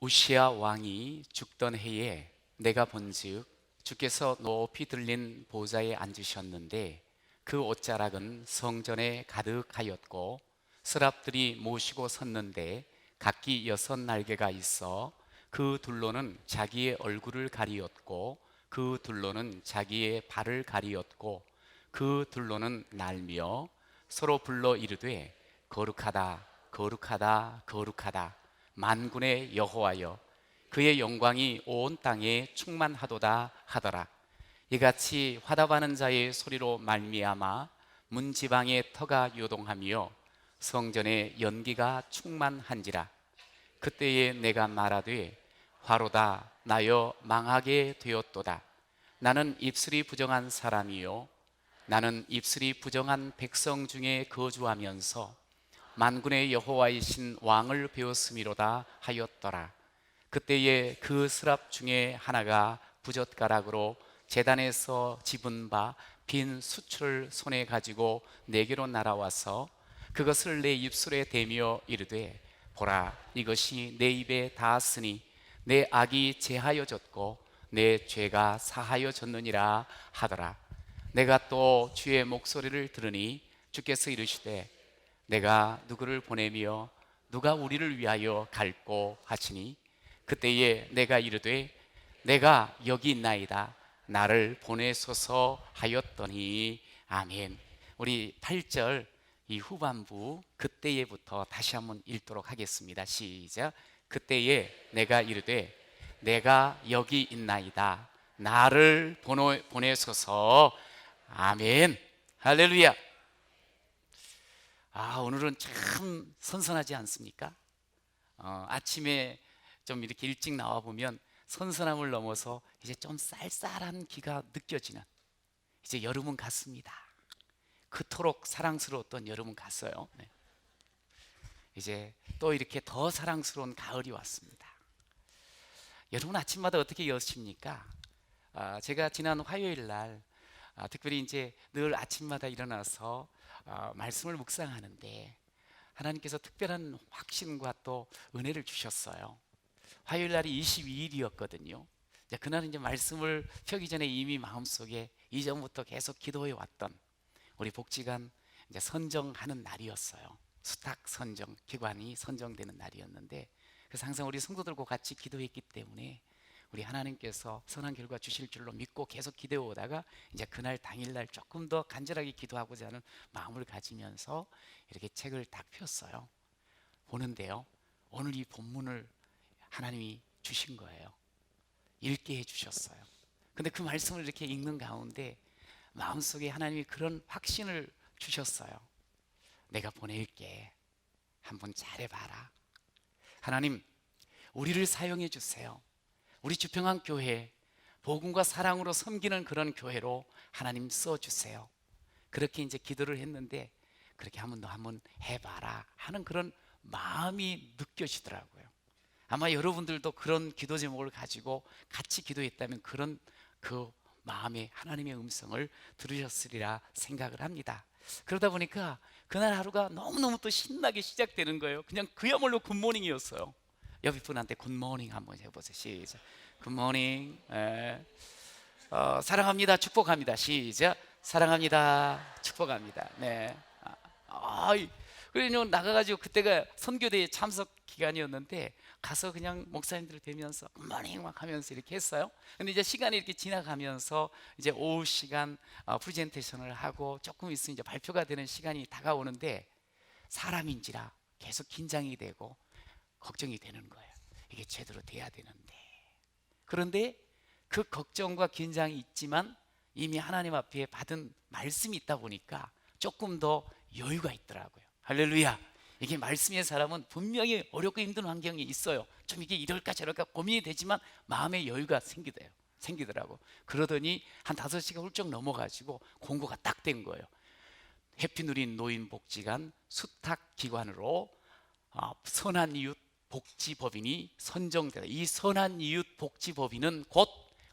우시야 왕이 죽던 해에 내가 본즉 주께서 높이 들린 보좌에 앉으셨는데 그 옷자락은 성전에 가득하였고 서랍들이 모시고 섰는데 각기 6 날개가 있어 그 둘로는 자기의 얼굴을 가리었고 그 둘로는 자기의 발을 가리었고 그 둘로는 날며 서로 불러 이르되 거룩하다 거룩하다 거룩하다 만군의 여호와여 그의 영광이 온 땅에 충만하도다 하더라. 이같이 화답하는 자의 소리로 말미암아 문지방의 터가 요동하며 성전에 연기가 충만한지라. 그때에 내가 말하되 화로다 나여 망하게 되었도다. 나는 입술이 부정한 사람이요 나는 입술이 부정한 백성 중에 거주하면서 만군의 여호와이신 왕을 배웠음이로다 하였더라. 그때에 그 스랍 중에 하나가 부젓가락으로 제단에서 집은 바 빈 수출을 손에 가지고 내게로 날아와서 그것을 내 입술에 대며 이르되 보라 이것이 내 입에 닿았으니 내 악이 제하여졌고 내 죄가 사하여졌느니라 하더라. 내가 또 주의 목소리를 들으니 주께서 이르시되 내가 누구를 보내며 누가 우리를 위하여 갈꼬 하시니 그때에 내가 이르되 내가 여기 있나이다 나를 보내소서 하였더니 아멘. 우리 8절 이 후반부 그때에부터 다시 한번 읽도록 하겠습니다. 시작. 그때에 내가 이르되 내가 여기 있나이다 나를 보내소서 아멘. 할렐루야. 오늘은 참 선선하지 않습니까? 아침에 좀 이렇게 일찍 나와 보면 선선함을 넘어서 이제 좀 쌀쌀한 기가 느껴지는, 이제 여름은 갔습니다. 그토록 사랑스러웠던 여름은 갔어요. 네. 이제 또 이렇게 더 사랑스러운 가을이 왔습니다. 여러분 아침마다 어떻게 여십니까? 제가 지난 화요일 날 특별히 이제 늘 아침마다 일어나서 말씀을 묵상하는데 하나님께서 특별한 확신과 또 은혜를 주셨어요. 화요일 날이 22일이었거든요. 그날은 이제 말씀을 펴기 전에 이미 마음속에 이전부터 계속 기도해 왔던 우리 복지관 이제 선정하는 날이었어요. 수탁 선정 기관이 선정되는 날이었는데, 그래서 항상 우리 성도들과 같이 기도했기 때문에 우리 하나님께서 선한 결과 주실 줄로 믿고 계속 기도해 오다가 이제 그날 당일날 조금 더 간절하게 기도하고자 하는 마음을 가지면서 이렇게 책을 딱 폈어요. 보는데요, 오늘 이 본문을 하나님이 주신 거예요. 읽게 해주셨어요. 근데 그 말씀을 이렇게 읽는 가운데 마음속에 하나님이 그런 확신을 주셨어요. 내가 보낼게. 한번 잘해봐라. 하나님, 우리를 사용해 주세요. 우리 주평한 교회, 복음과 사랑으로 섬기는 그런 교회로 하나님 써주세요. 그렇게 이제 기도를 했는데, 그렇게 한번 너 한번 해봐라 하는 그런 마음이 느껴지더라고요. 아마 여러분들도 그런 기도 제목을 가지고 같이 기도했다면 그런 그 마음에 하나님의 음성을 들으셨으리라 생각을 합니다. 그러다 보니까 그날 하루가 너무너무 또 신나게 시작되는 거예요. 그냥 그야말로 굿모닝이었어요. 옆에 분한테 굿모닝 한번 해보세요. 시작. 굿모닝. 사랑합니다. 축복합니다. 시작. 사랑합니다. 축복합니다. 네. 그래서 나가가지고 그때가 선교대회 참석 기간이었는데 가서 그냥 목사님들을 뵈면서 굿모닝 막 하면서 이렇게 했어요. 근데 이제 시간이 이렇게 지나가면서 이제 오후 시간 프레젠테이션을 하고 조금 있으면 이제 발표가 되는 시간이 다가오는데 사람인지라 계속 긴장이 되고 걱정이 되는 거예요. 이게 제대로 돼야 되는데. 그런데 그 걱정과 긴장이 있지만 이미 하나님 앞에 받은 말씀이 있다 보니까 조금 더 여유가 있더라고요. 할렐루야. 이게 말씀의 사람은 분명히 어렵고 힘든 환경이 있어요. 좀 이게 이럴까 저럴까 고민이 되지만 마음의 여유가 생기더라고. 그러더니 한 5시가 훌쩍 넘어가지고 공고가 딱 된 거예요. 해피 누린 노인 복지관 수탁 기관으로 선한 이웃 복지법인이 선정되다. 이 선한 이웃 복지법인은 곧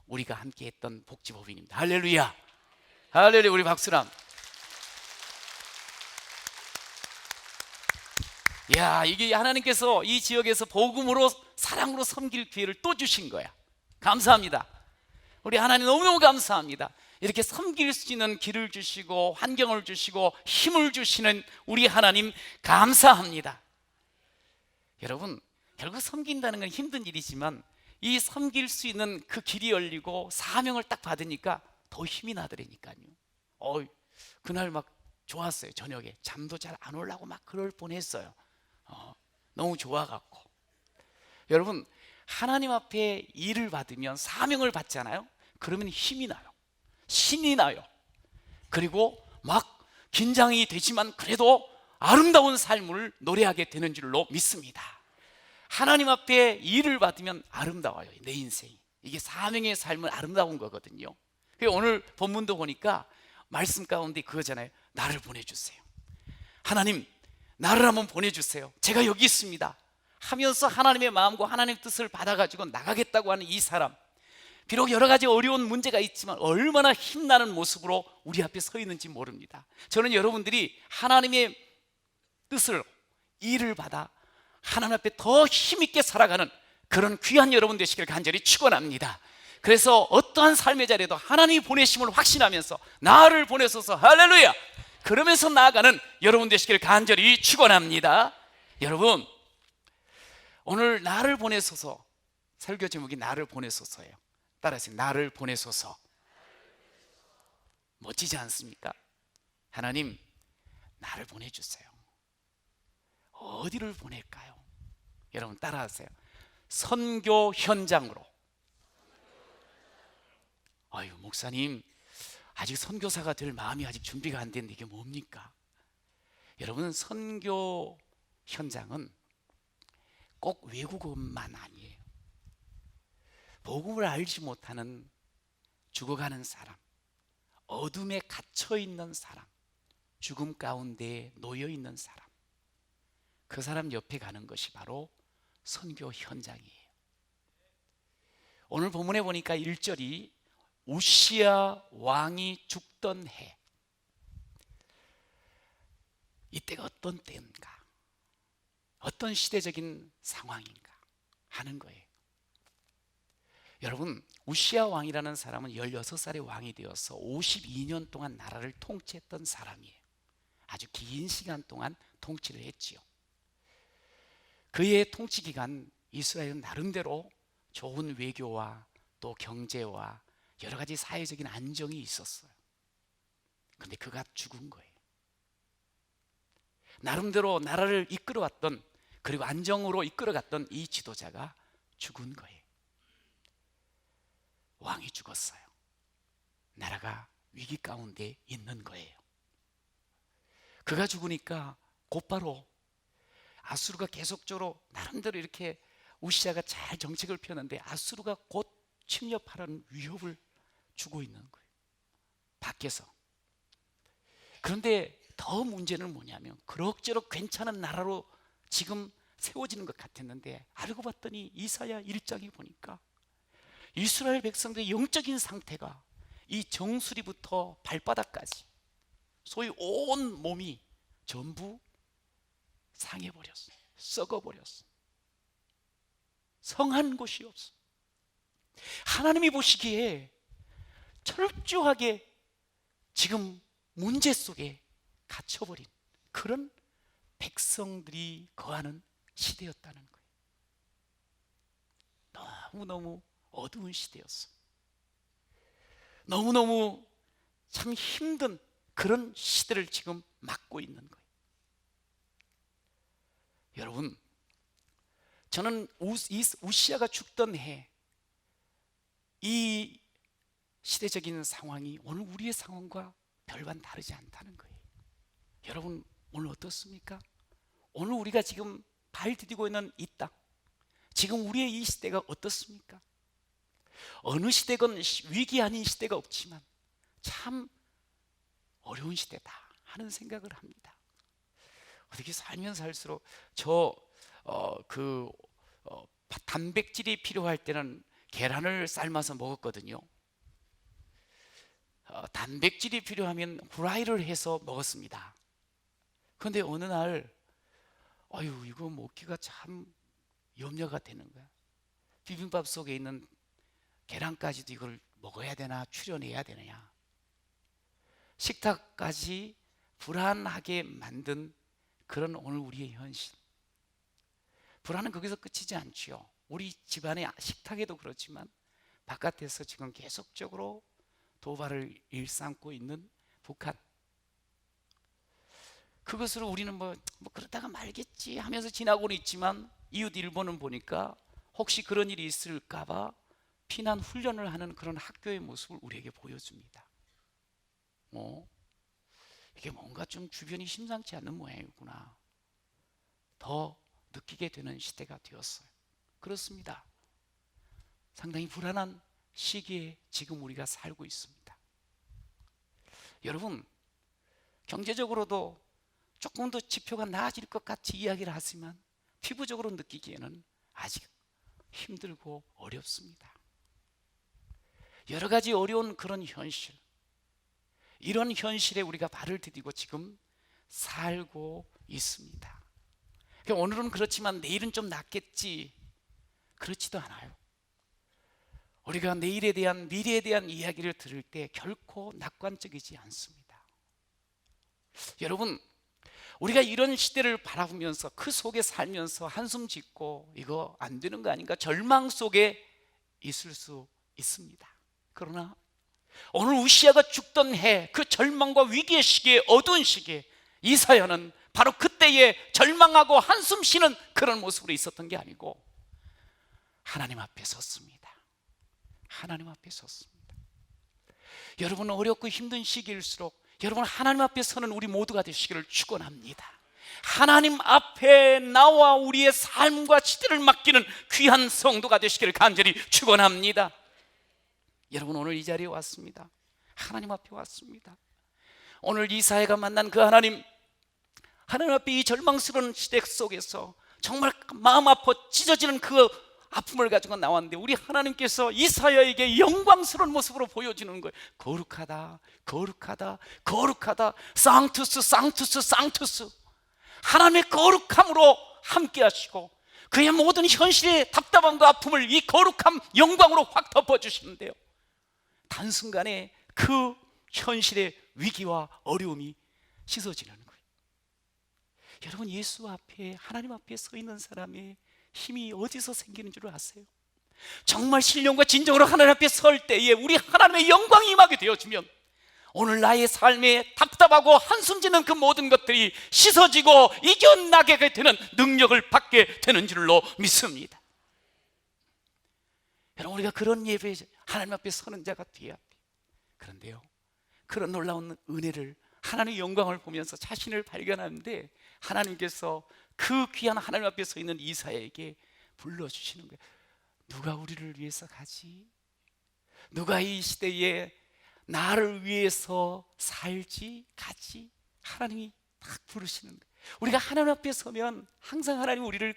우리가 함께 했던 복지법인입니다. 할렐루야. 할렐루야. 우리 박수랑. 야, 이게 하나님께서 이 지역에서 복음으로 사랑으로 섬길 기회를 또 주신 거야. 감사합니다. 우리 하나님 너무너무 감사합니다. 이렇게 섬길 수 있는 길을 주시고 환경을 주시고 힘을 주시는 우리 하나님 감사합니다. 여러분, 결국 섬긴다는 건 힘든 일이지만 이 섬길 수 있는 그 길이 열리고 사명을 딱 받으니까 더 힘이 나더라니까요. 그날 막 좋았어요. 저녁에 잠도 잘 안 오려고 막 그럴 뻔했어요. 너무 좋아갖고. 여러분, 하나님 앞에 일을 받으면 사명을 받잖아요. 그러면 힘이 나요. 신이 나요. 그리고 막 긴장이 되지만 그래도 아름다운 삶을 노래하게 되는 줄로 믿습니다. 하나님 앞에 일을 받으면 아름다워요. 내 인생이. 이게 사명의 삶은 아름다운 거거든요. 오늘 본문도 보니까 말씀 가운데 그거잖아요. 나를 보내주세요. 하나님, 나를 한번 보내주세요. 제가 여기 있습니다 하면서 하나님의 마음과 하나님의 뜻을 받아가지고 나가겠다고 하는 이 사람, 비록 여러 가지 어려운 문제가 있지만 얼마나 힘나는 모습으로 우리 앞에 서 있는지 모릅니다. 저는 여러분들이 하나님의 뜻을, 일을 받아 하나님 앞에 더 힘있게 살아가는 그런 귀한 여러분 되시길 간절히 축원합니다. 그래서 어떠한 삶의 자리에도 하나님이 보내심을 확신하면서 나를 보내소서, 할렐루야, 그러면서 나아가는 여러분 되시길 간절히 축원합니다. 여러분, 오늘 나를 보내소서, 설교 제목이 나를 보내소서예요. 따라하세요. 나를 보내소서. 멋지지 않습니까? 하나님, 나를 보내주세요. 어디를 보낼까요? 여러분 따라하세요. 선교 현장으로. 아유, 목사님, 아직 선교사가 될 마음이 아직 준비가 안 됐는데 이게 뭡니까? 여러분, 선교 현장은 꼭 외국어만 아니에요. 복음을 알지 못하는 죽어가는 사람, 어둠에 갇혀있는 사람, 죽음 가운데 놓여있는 사람, 그 사람 옆에 가는 것이 바로 선교 현장이에요. 오늘 본문에 보니까 1절이 우시야 왕이 죽던 해, 이때가 어떤 때인가, 어떤 시대적인 상황인가 하는 거예요. 여러분, 우시야 왕이라는 사람은 16살의 왕이 되어서 52년 동안 나라를 통치했던 사람이에요. 아주 긴 시간 동안 통치를 했지요. 그의 통치 기간, 이스라엘은 나름대로 좋은 외교와 또 경제와 여러 가지 사회적인 안정이 있었어요. 근데 그가 죽은 거예요. 나름대로 나라를 이끌어왔던, 그리고 안정으로 이끌어갔던 이 지도자가 죽은 거예요. 왕이 죽었어요. 나라가 위기 가운데 있는 거예요. 그가 죽으니까 곧바로 아수르가 계속적으로 나름대로 이렇게 우시야가 잘 정책을 펴는데 아수르가 곧 침략하라는 위협을 주고 있는 거예요, 밖에서. 그런데 더 문제는 뭐냐면 그럭저럭 괜찮은 나라로 지금 세워지는 것 같았는데 알고 봤더니 이사야 1장에 보니까 이스라엘 백성들의 영적인 상태가 이 정수리부터 발바닥까지, 소위 온 몸이 전부 상해버렸어, 썩어버렸어. 성한 곳이 없어. 하나님이 보시기에 철저하게 지금 문제 속에 갇혀버린 그런 백성들이 거하는 시대였다는 거예요. 너무너무 어두운 시대였어. 너무너무 참 힘든 그런 시대를 지금 맞고 있는 거예요. 여러분, 저는 우시야가 죽던 해, 이 시대적인 상황이 오늘 우리의 상황과 별반 다르지 않다는 거예요. 여러분, 오늘 어떻습니까? 오늘 우리가 지금 발 디디고 있는 이 땅, 지금 우리의 이 시대가 어떻습니까? 어느 시대건 위기 아닌 시대가 없지만 참 어려운 시대다 하는 생각을 합니다. 어떻게 살면 살수록 단백질이 필요할 때는 계란을 삶아서 먹었거든요. 단백질이 필요하면 후라이를 해서 먹었습니다. 그런데 어느 날 아유, 이거 먹기가 참 염려가 되는 거야. 비빔밥 속에 있는 계란까지도 이걸 먹어야 되나 출연해야 되느냐. 식탁까지 불안하게 만든 그런 오늘 우리의 현실. 불안은 거기서 끝이지 않지요. 우리 집안의 식탁에도 그렇지만 바깥에서 지금 계속적으로 도발을 일삼고 있는 북한. 그것을 우리는 뭐 그러다가 말겠지 하면서 지나고는 있지만 이웃 일본은 보니까 혹시 그런 일이 있을까봐 피난 훈련을 하는 그런 학교의 모습을 우리에게 보여줍니다. 이게 뭔가 좀 주변이 심상치 않는 모양이구나. 더 느끼게 되는 시대가 되었어요. 그렇습니다. 상당히 불안한 시기에 지금 우리가 살고 있습니다. 여러분, 경제적으로도 조금 더 지표가 나아질 것 같이 이야기를 하지만 피부적으로 느끼기에는 아직 힘들고 어렵습니다. 여러 가지 어려운 그런 현실, 이런 현실에 우리가 발을 디디고 지금 살고 있습니다. 오늘은 그렇지만 내일은 좀 낫겠지, 그렇지도 않아요. 우리가 내일에 대한, 미래에 대한 이야기를 들을 때 결코 낙관적이지 않습니다. 여러분, 우리가 이런 시대를 바라보면서 그 속에 살면서 한숨 짓고 이거 안 되는 거 아닌가, 절망 속에 있을 수 있습니다. 그러나 오늘 우시아가 죽던 해, 그 절망과 위기의 시기에, 어두운 시기에 이사야는 바로 그때에 절망하고 한숨 쉬는 그런 모습으로 있었던 게 아니고 하나님 앞에 섰습니다. 하나님 앞에 섰습니다. 여러분, 어렵고 힘든 시기일수록 여러분 하나님 앞에 서는 우리 모두가 되시기를 축원합니다. 하나님 앞에 나와 우리의 삶과 시대를 맡기는 귀한 성도가 되시기를 간절히 축원합니다. 여러분, 오늘 이 자리에 왔습니다. 하나님 앞에 왔습니다. 오늘 이사야가 만난 그 하나님 앞에 이 절망스러운 시대 속에서 정말 마음 아파 찢어지는 그 아픔을 가지고 나왔는데 우리 하나님께서 이사야에게 영광스러운 모습으로 보여주는 거예요. 거룩하다, 거룩하다, 거룩하다. 상투스, 상투스, 상투스. 하나님의 거룩함으로 함께 하시고 그의 모든 현실의 답답함과 아픔을 이 거룩함 영광으로 확 덮어주시는데요, 단순간에 그 현실의 위기와 어려움이 씻어지는 거예요. 여러분, 예수 앞에, 하나님 앞에 서 있는 사람의 힘이 어디서 생기는 줄 아세요? 정말 신령과 진정으로 하나님 앞에 설 때에 우리 하나님의 영광이 임하게 되어지면 오늘 나의 삶에 답답하고 한숨 짓는 그 모든 것들이 씻어지고 이겨나게 되는 능력을 받게 되는 줄로 믿습니다. 여러분, 우리가 그런 예배에 하나님 앞에 서는 자가 되어야 돼요. 그런데요, 그런 놀라운 은혜를, 하나님의 영광을 보면서 자신을 발견하는데 하나님께서 그 귀한 하나님 앞에 서 있는 이사야에게 불러주시는 거예요. 누가 우리를 위해서 가지? 누가 이 시대에 나를 위해서 살지, 가지? 하나님이 딱 부르시는 거예요. 우리가 하나님 앞에 서면 항상 하나님 우리를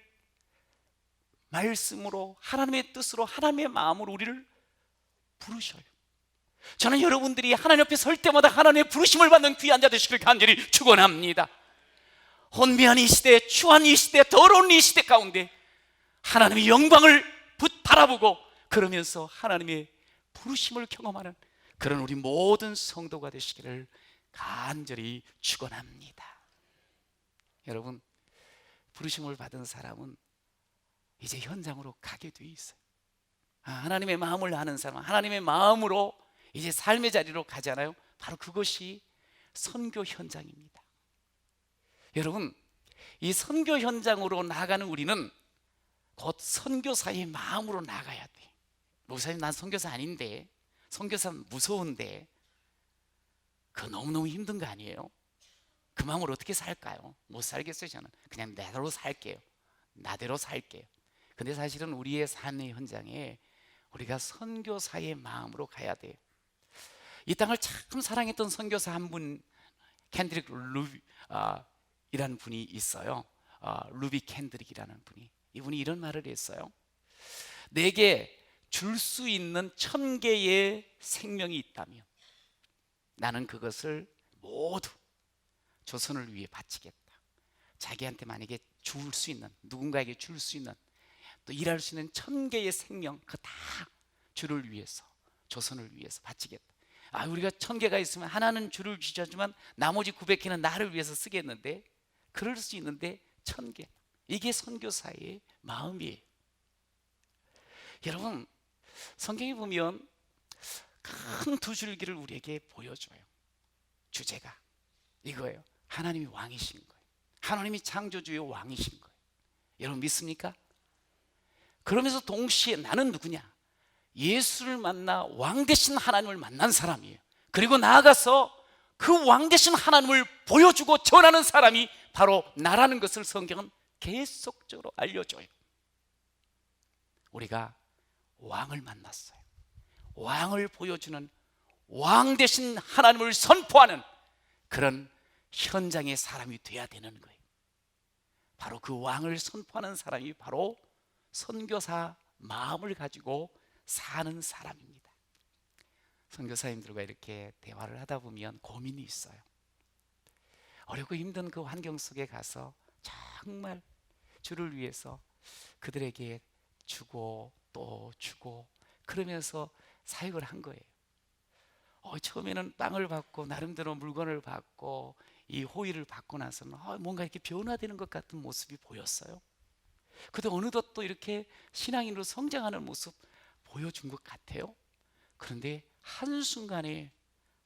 말씀으로, 하나님의 뜻으로, 하나님의 마음으로 우리를 부르셔요. 저는 여러분들이 하나님 앞에 설 때마다 하나님의 부르심을 받는 귀한 자 되시길 간절히 축원합니다. 혼미한 이 시대, 추한 이 시대, 더러운 이 시대 가운데 하나님의 영광을 바라보고 그러면서 하나님의 부르심을 경험하는 그런 우리 모든 성도가 되시기를 간절히 축원합니다. 여러분, 부르심을 받은 사람은 이제 현장으로 가게 돼 있어요. 하나님의 마음을 아는 사람, 하나님의 마음으로 이제 삶의 자리로 가잖아요. 바로 그것이 선교 현장입니다. 여러분, 이 선교 현장으로 나가는 우리는 곧 선교사의 마음으로 나가야 돼. 목사님, 난 선교사 아닌데, 선교사 무서운데, 그거 너무너무 힘든 거 아니에요? 그 마음으로 어떻게 살까요? 못 살겠어요. 저는 그냥 나대로 살게요. 나대로 살게요. 근데 사실은 우리의 삶의 현장에 우리가 선교사의 마음으로 가야 돼요. 이 땅을 참 사랑했던 선교사 한 분, 캔드릭 루비라는 분이 있어요. 루비 캔드릭이라는 분이, 이분이 이런 말을 했어요. 내게 줄 수 있는 1000개의 생명이 있다면 나는 그것을 모두 조선을 위해 바치겠다. 자기한테 만약에 줄 수 있는, 누군가에게 줄 수 있는, 또 일할 수 있는 1000개의 생명, 그 다 주를 위해서, 조선을 위해서 바치겠다. 우리가 1000개가 있으면 하나는 주를 주셨지만 나머지 900개는 나를 위해서 쓰겠는데, 그럴 수 있는데 1000개, 이게 선교사의 마음이에요. 여러분, 성경에 보면 큰 두 줄기를 우리에게 보여줘요. 주제가 이거예요. 하나님이 왕이신 거예요. 하나님이 창조주의 왕이신 거예요. 여러분 믿습니까? 그러면서 동시에 나는 누구냐? 예수를 만나 왕 되신 하나님을 만난 사람이에요. 그리고 나아가서 그 왕 되신 하나님을 보여주고 전하는 사람이 바로 나라는 것을 성경은 계속적으로 알려줘요. 우리가 왕을 만났어요. 왕을 보여주는, 왕 되신 하나님을 선포하는 그런 현장의 사람이 돼야 되는 거예요. 바로 그 왕을 선포하는 사람이 바로 선교사 마음을 가지고 사는 사람입니다. 선교사님들과 이렇게 대화를 하다 보면 고민이 있어요. 어렵고 힘든 그 환경 속에 가서 정말 주를 위해서 그들에게 주고 또 주고 그러면서 사역을 한 거예요. 처음에는 빵을 받고 나름대로 물건을 받고 이 호의를 받고 나서는 뭔가 이렇게 변화되는 것 같은 모습이 보였어요. 그런데 어느덧 또 이렇게 신앙인으로 성장하는 모습 보여준 것 같아요. 그런데 한순간에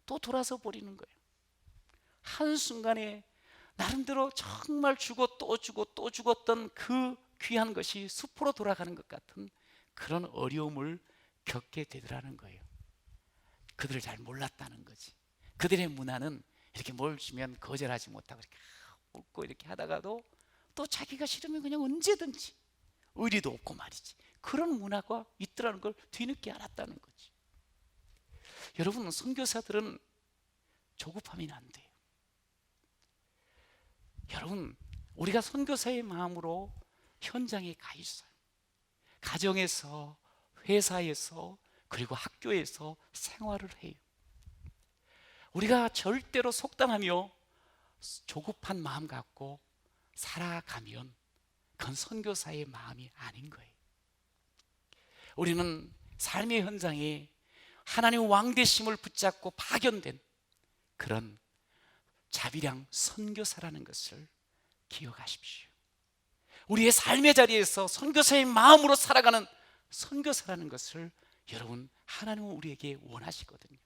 또 돌아서 버리는 거예요. 한순간에 나름대로 정말 주고 또 주고 또 죽었던 그 귀한 것이 숲으로 돌아가는 것 같은 그런 어려움을 겪게 되더라는 거예요. 그들을 잘 몰랐다는 거지. 그들의 문화는 이렇게 뭘 주면 거절하지 못하고 이렇게 웃고 이렇게 하다가도 또 자기가 싫으면 그냥 언제든지, 의리도 없고 말이지, 그런 문화가 있더라는 걸 뒤늦게 알았다는 거지. 여러분, 선교사들은 조급하면 안 돼요. 여러분, 우리가 선교사의 마음으로 현장에 가 있어요. 가정에서, 회사에서, 그리고 학교에서 생활을 해요. 우리가 절대로 속단하며 조급한 마음 갖고 살아가면 그건 선교사의 마음이 아닌 거예요. 우리는 삶의 현장에 하나님의 왕되심을 붙잡고 파견된 그런 자비량 선교사라는 것을 기억하십시오. 우리의 삶의 자리에서 선교사의 마음으로 살아가는 선교사라는 것을 여러분, 하나님은 우리에게 원하시거든요.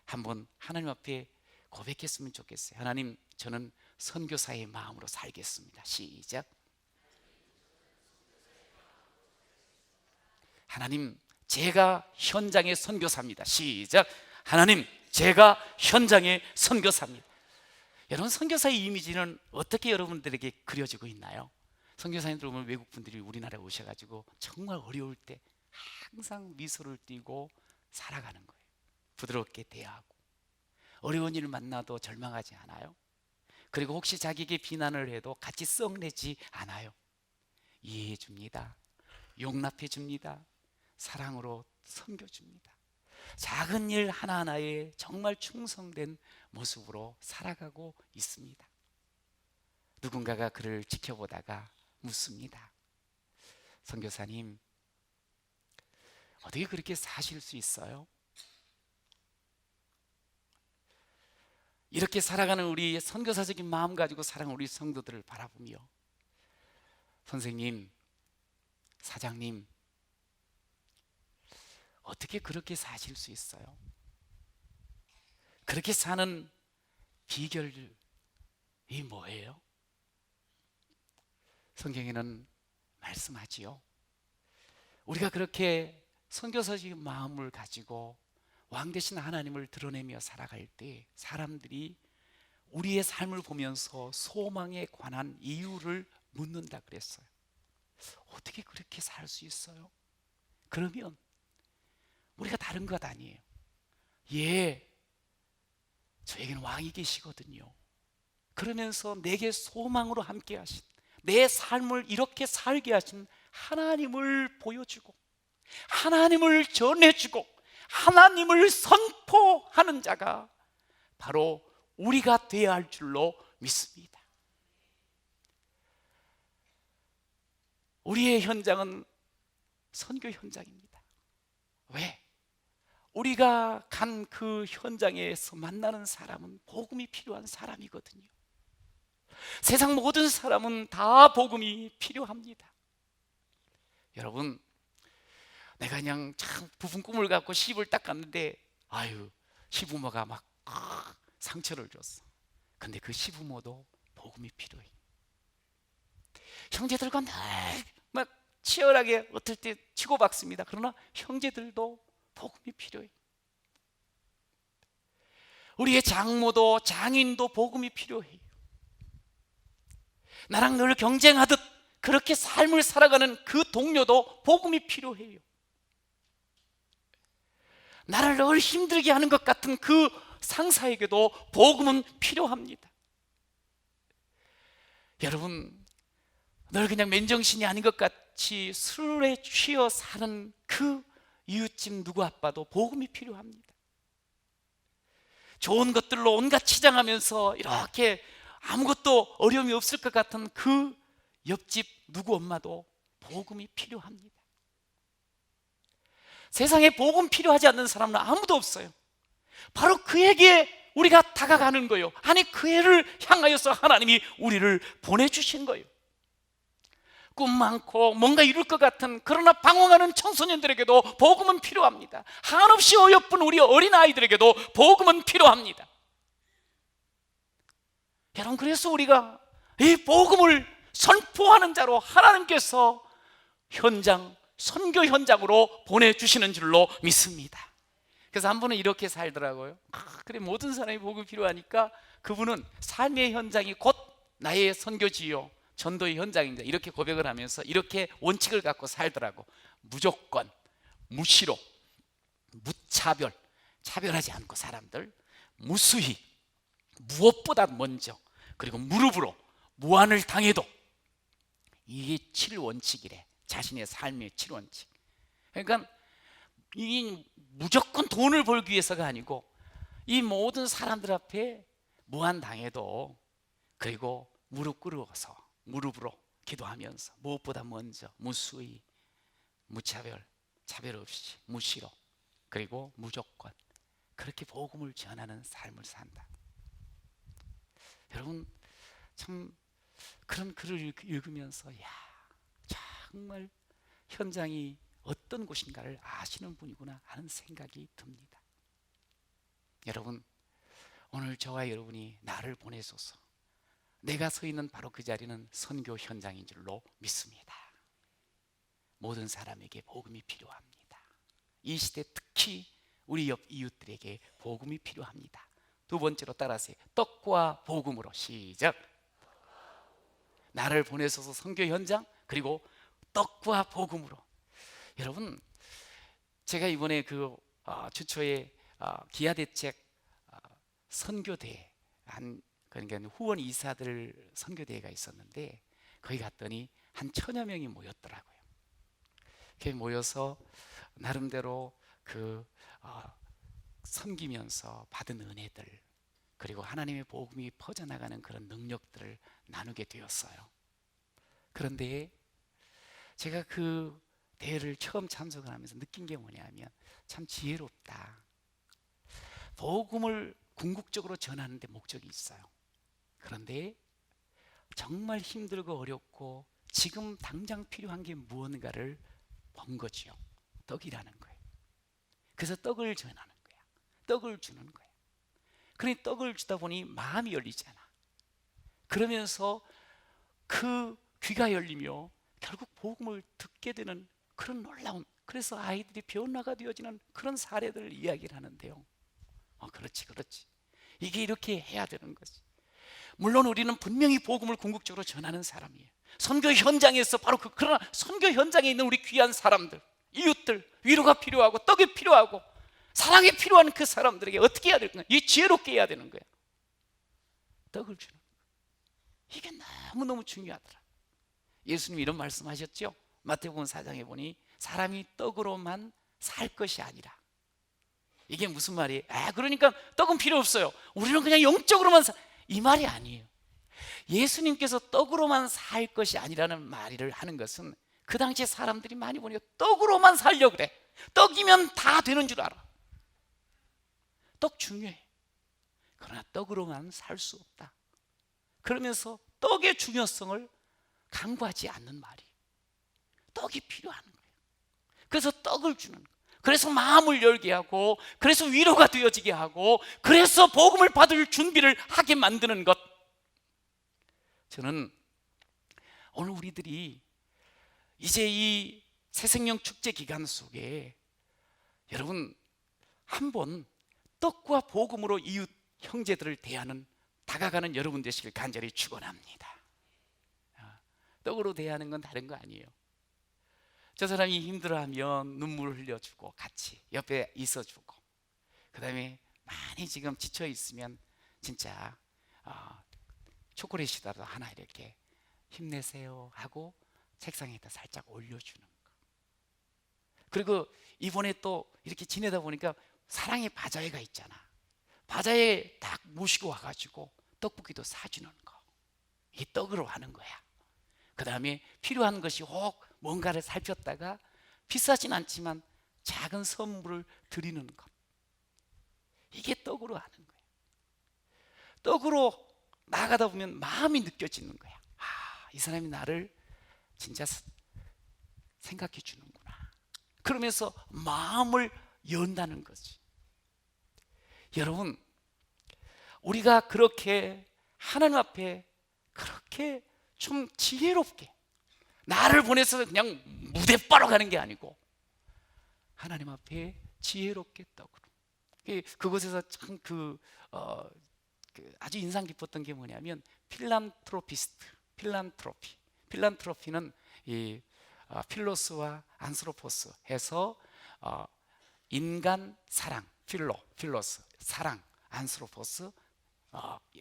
한번 하나님 앞에 고백했으면 좋겠어요. 하나님, 저는 선교사의 마음으로 살겠습니다. 시작. 하나님, 제가 현장의 선교사입니다. 시작. 하나님, 제가 현장의 선교사입니다. 여러분, 선교사의 이미지는 어떻게 여러분들에게 그려지고 있나요? 선교사님들 보면 외국분들이 우리나라에 오셔가지고 정말 어려울 때 항상 미소를 띠고 살아가는 거예요. 부드럽게 대하고 어려운 일을 만나도 절망하지 않아요. 그리고 혹시 자기에게 비난을 해도 같이 썩내지 않아요. 이해해 줍니다. 용납해 줍니다. 사랑으로 섬겨줍니다. 작은 일 하나하나에 정말 충성된 모습으로 살아가고 있습니다. 누군가가 그를 지켜보다가 묻습니다. 선교사님, 어떻게 그렇게 사실 수 있어요? 이렇게 살아가는 우리 선교사적인 마음 가지고 살아가는 우리 성도들을 바라보며, 선생님, 사장님, 어떻게 그렇게 사실 수 있어요? 그렇게 사는 비결이 뭐예요? 성경에는 말씀하지요. 우리가 그렇게 선교사적인 마음을 가지고 왕 되신 하나님을 드러내며 살아갈 때 사람들이 우리의 삶을 보면서 소망에 관한 이유를 묻는다 그랬어요. 어떻게 그렇게 살 수 있어요? 그러면 우리가 다른 것 아니에요. 예, 저에게는 왕이 계시거든요. 그러면서 내게 소망으로 함께 하신, 내 삶을 이렇게 살게 하신 하나님을 보여주고 하나님을 전해주고 하나님을 선포하는 자가 바로 우리가 되어야 할 줄로 믿습니다. 우리의 현장은 선교 현장입니다. 왜? 우리가 간 그 현장에서 만나는 사람은 복음이 필요한 사람이거든요. 세상 모든 사람은 다 복음이 필요합니다. 여러분, 내가 그냥 참 부푼 꿈을 갖고 시집을 딱 갔는데 시부모가 막 상처를 줬어. 근데 그 시부모도 복음이 필요해. 형제들과 늘 막 치열하게 어떨 때 치고받습니다. 그러나 형제들도 복음이 필요해. 우리의 장모도 장인도 복음이 필요해요. 나랑 늘 경쟁하듯 그렇게 삶을 살아가는 그 동료도 복음이 필요해요. 나를 늘 힘들게 하는 것 같은 그 상사에게도 복음은 필요합니다. 여러분, 늘 그냥 맨정신이 아닌 것 같이 술에 취해 사는 그 이웃집 누구 아빠도 복음이 필요합니다. 좋은 것들로 온갖 치장하면서 이렇게 아무것도 어려움이 없을 것 같은 그 옆집 누구 엄마도 복음이 필요합니다. 세상에 복음 필요하지 않는 사람은 아무도 없어요. 바로 그에게 우리가 다가가는 거예요. 아니, 그 애를 향하여서 하나님이 우리를 보내주신 거예요. 꿈 많고 뭔가 이룰 것 같은 그러나 방황하는 청소년들에게도 복음은 필요합니다. 한없이 어여쁜 우리 어린아이들에게도 복음은 필요합니다. 여러분, 그래서 우리가 이 복음을 선포하는 자로 하나님께서 선교 현장으로 보내주시는 줄로 믿습니다. 그래서 한 분은 이렇게 살더라고요. 그래, 모든 사람이 복음이 필요하니까 그분은 삶의 현장이 곧 나의 선교지요, 전도의 현장입니다, 이렇게 고백을 하면서 이렇게 원칙을 갖고 살더라고. 무조건, 무시로, 무차별, 차별하지 않고 사람들, 무수히, 무엇보다 먼저, 그리고 무릎으로 무한을 당해도, 이게 7원칙이래. 자신의 삶의 7원칙. 그러니까 이 무조건 돈을 벌기 위해서가 아니고 이 모든 사람들 앞에 무한 당해도, 그리고 무릎 꿇어서 무릎으로 기도하면서 무엇보다 먼저 무수히, 무차별, 차별 없이, 무시로, 그리고 무조건, 그렇게 복음을 전하는 삶을 산다. 여러분, 참 그런 글을 읽으면서 정말 현장이 어떤 곳인가를 아시는 분이구나 하는 생각이 듭니다. 여러분, 오늘 저와 여러분이 나를 보내소서, 내가 서 있는 바로 그 자리는 선교 현장인 줄로 믿습니다. 모든 사람에게 복음이 필요합니다. 이 시대 특히 우리 옆 이웃들에게 복음이 필요합니다. 두 번째로 따라하세요. 떡과 복음으로. 시작. 나를 보내소서 선교 현장, 그리고 떡과 복음으로. 여러분, 제가 이번에 주초에 기아대책 선교대회, 그러니까 후원 이사들 선교대회가 있었는데 거기 갔더니 한 1000여 명이 모였더라고요. 그렇게 모여서 나름대로 섬기면서 받은 은혜들, 그리고 하나님의 복음이 퍼져나가는 그런 능력들을 나누게 되었어요. 그런데 제가 그 대회를 처음 참석을 하면서 느낀 게 뭐냐면 참 지혜롭다. 복음을 궁극적으로 전하는 데 목적이 있어요. 그런데 정말 힘들고 어렵고 지금 당장 필요한 게 무언가를 본 거지요. 떡이라는 거예요. 그래서 떡을 전하는 거야. 떡을 주는 거야. 그러니 떡을 주다 보니 마음이 열리잖아. 그러면서 그 귀가 열리며 결국 복음을 듣게 되는 그런 놀라운, 그래서 아이들이 변화가 되어지는 그런 사례들을 이야기를 하는데요. 그렇지. 이게 이렇게 해야 되는 거지. 물론 우리는 분명히 복음을 궁극적으로 전하는 사람이에요. 선교 현장에서 바로 그러나 선교 현장에 있는 우리 귀한 사람들, 이웃들, 위로가 필요하고 떡이 필요하고 사랑이 필요한 그 사람들에게 어떻게 해야 될까? 이 지혜롭게 해야 되는 거야. 떡을 주는 거야. 이게 너무너무 중요하더라. 예수님이 이런 말씀하셨죠. 마태복음 4장에 보니 사람이 떡으로만 살 것이 아니라. 이게 무슨 말이에요? 그러니까 떡은 필요 없어요, 우리는 그냥 영적으로만 이 말이 아니에요. 예수님께서 떡으로만 살 것이 아니라는 말을 하는 것은 그 당시에 사람들이 많이 보니까 떡으로만 살려고 그래. 떡이면 다 되는 줄 알아. 떡 중요해. 그러나 떡으로만 살 수 없다. 그러면서 떡의 중요성을 간과하지 않는 말이, 떡이 필요한 거예요. 그래서 떡을 주는 거예요. 그래서 마음을 열게 하고, 그래서 위로가 되어지게 하고, 그래서 복음을 받을 준비를 하게 만드는 것. 저는 오늘 우리들이 이제 이 새생명 축제 기간 속에 여러분 한번 떡과 복음으로 이웃 형제들을 대하는, 다가가는 여러분 되시길 간절히 축원합니다. 떡으로 대하는 건 다른 거 아니에요. 저 사람이 힘들어하면 눈물을 흘려주고 같이 옆에 있어주고, 그 다음에 많이 지금 지쳐 있으면 진짜 초콜릿이라도 하나 이렇게 힘내세요 하고 책상에다 살짝 올려주는 거. 그리고 이번에 또 이렇게 지내다 보니까 사랑의 바자회가 있잖아. 바자회에 딱 모시고 와가지고 떡볶이도 사주는 거. 이게 떡으로 하는 거야. 그 다음에 필요한 것이 혹 뭔가를 살폈다가 비싸진 않지만 작은 선물을 드리는 것. 이게 떡으로 하는 거예요. 떡으로 나가다 보면 마음이 느껴지는 거야. 이 사람이 나를 진짜 생각해 주는구나. 그러면서 마음을 연다는 거지. 여러분, 우리가 그렇게 하나님 앞에 그렇게 좀 지혜롭게, 나를 보내서 그냥 무대바로 가는 게 아니고 하나님 앞에 지혜롭게 떡으로. 그곳에서 참 아주 인상 깊었던 게 뭐냐면 필란트로피는 이 필로스와 안스로포스 해서 인간 사랑, 필로스 사랑, 안스로포스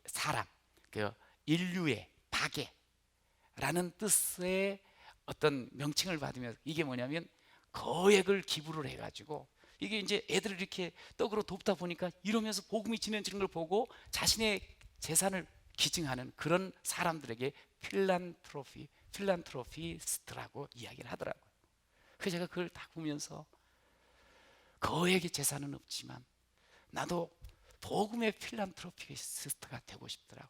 사람, 그 인류의 박애라는 뜻의 어떤 명칭을 받으면서, 이게 뭐냐면 거액을 기부를 해가지고, 이게 이제 애들을 이렇게 떡으로 돕다 보니까 이러면서 복음이 진행되는 걸 보고 자신의 재산을 기증하는 그런 사람들에게 필란트로피스트라고 이야기를 하더라고요. 그래서 제가 그걸 딱 보면서 거액의 재산은 없지만 나도 복음의 필란트로피스트가 되고 싶더라고.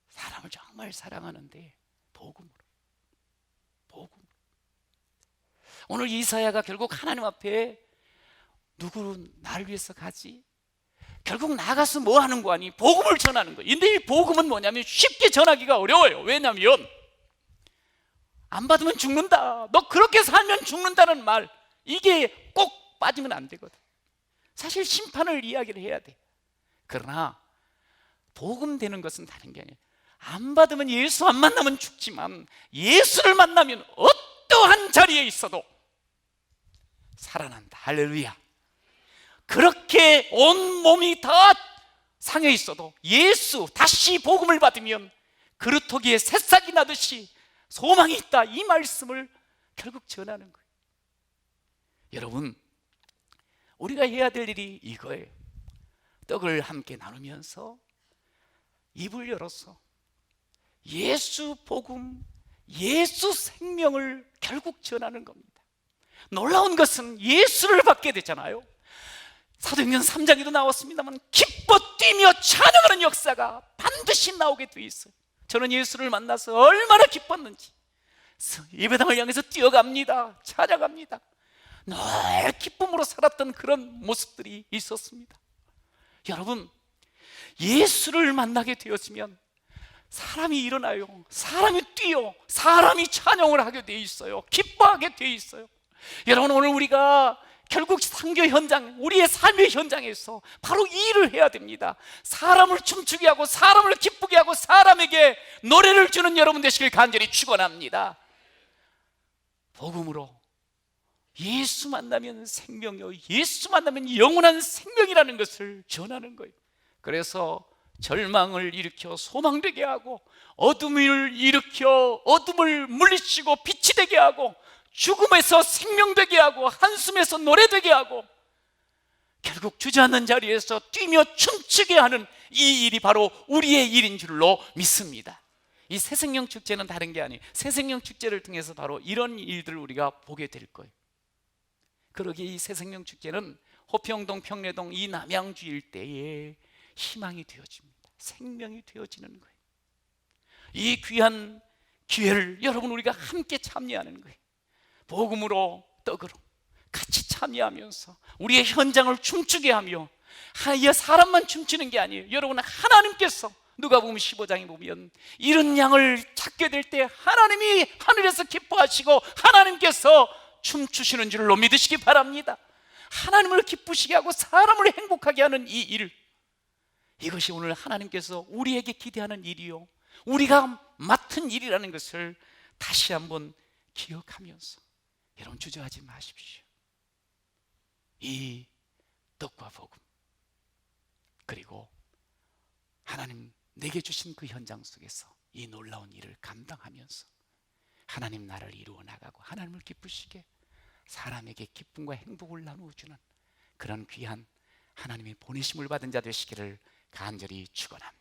사람을 정말 사랑하는데 복음으로. 오늘 이사야가 결국 하나님 앞에 누구는 나를 위해서 가지? 결국 나가서 뭐 하는 거 아니? 복음을 전하는 거예요. 근데 이 복음은 뭐냐면 쉽게 전하기가 어려워요. 왜냐면 안 받으면 죽는다, 너 그렇게 살면 죽는다는 말, 이게 꼭 빠지면 안 되거든. 사실 심판을 이야기를 해야 돼. 그러나 복음 되는 것은 다른 게 아니에요. 안 받으면, 예수 안 만나면 죽지만 예수를 만나면 어떠한 자리에 있어도 살아난다. 할렐루야. 그렇게 온 몸이 다 상해 있어도 예수, 다시 복음을 받으면 그루터기에 새싹이 나듯이 소망이 있다, 이 말씀을 결국 전하는 거예요. 여러분, 우리가 해야 될 일이 이거예요. 떡을 함께 나누면서 입을 열어서 예수 복음, 예수 생명을 결국 전하는 겁니다. 놀라운 것은 예수를 받게 되잖아요. 사도행전 3장에도 나왔습니다만 기뻐 뛰며 찬양하는 역사가 반드시 나오게 돼 있어요. 저는 예수를 만나서 얼마나 기뻤는지 예배당을 향해서 뛰어갑니다. 찾아갑니다. 늘 기쁨으로 살았던 그런 모습들이 있었습니다. 여러분, 예수를 만나게 되었으면 사람이 일어나요. 사람이 뛰어, 사람이 찬양을 하게 돼 있어요. 기뻐하게 돼 있어요. 여러분, 오늘 우리가 결국 상교 현장, 우리의 삶의 현장에서 바로 이 일을 해야 됩니다. 사람을 춤추게 하고 사람을 기쁘게 하고 사람에게 노래를 주는 여러분 되시길 간절히 축원합니다. 복음으로 예수 만나면 생명이요, 예수 만나면 영원한 생명이라는 것을 전하는 거예요. 그래서 절망을 일으켜 소망되게 하고, 어둠을 일으켜 어둠을 물리치고 빛이 되게 하고, 죽음에서 생명되게 하고, 한숨에서 노래되게 하고, 결국 주저앉는 자리에서 뛰며 춤추게 하는 이 일이 바로 우리의 일인 줄로 믿습니다. 이 새생명 축제는 다른 게 아니에요. 새생명 축제를 통해서 바로 이런 일들을 우리가 보게 될 거예요. 그러기에 이 새생명 축제는 호평동, 평내동, 이 남양주 일대에 희망이 되어집니다. 생명이 되어지는 거예요. 이 귀한 기회를 여러분 우리가 함께 참여하는 거예요. 복음으로, 떡으로 같이 참여하면서 우리의 현장을 춤추게 하며, 사람만 춤추는 게 아니에요. 여러분, 하나님께서 누가복음 15장에 보면 이런 양을 찾게 될 때 하나님이 하늘에서 기뻐하시고 하나님께서 춤추시는 줄로 믿으시기 바랍니다. 하나님을 기쁘시게 하고 사람을 행복하게 하는 이 일, 이것이 오늘 하나님께서 우리에게 기대하는 일이요, 우리가 맡은 일이라는 것을 다시 한번 기억하면서 여러분 주저하지 마십시오. 이 떡과 복음, 그리고 하나님 내게 주신 그 현장 속에서 이 놀라운 일을 감당하면서 하나님 나라를 이루어 나가고 하나님을 기쁘시게 사람에게 기쁨과 행복을 나누어주는 그런 귀한 하나님의 보내심을 받은 자 되시기를 간절히 축원합니다.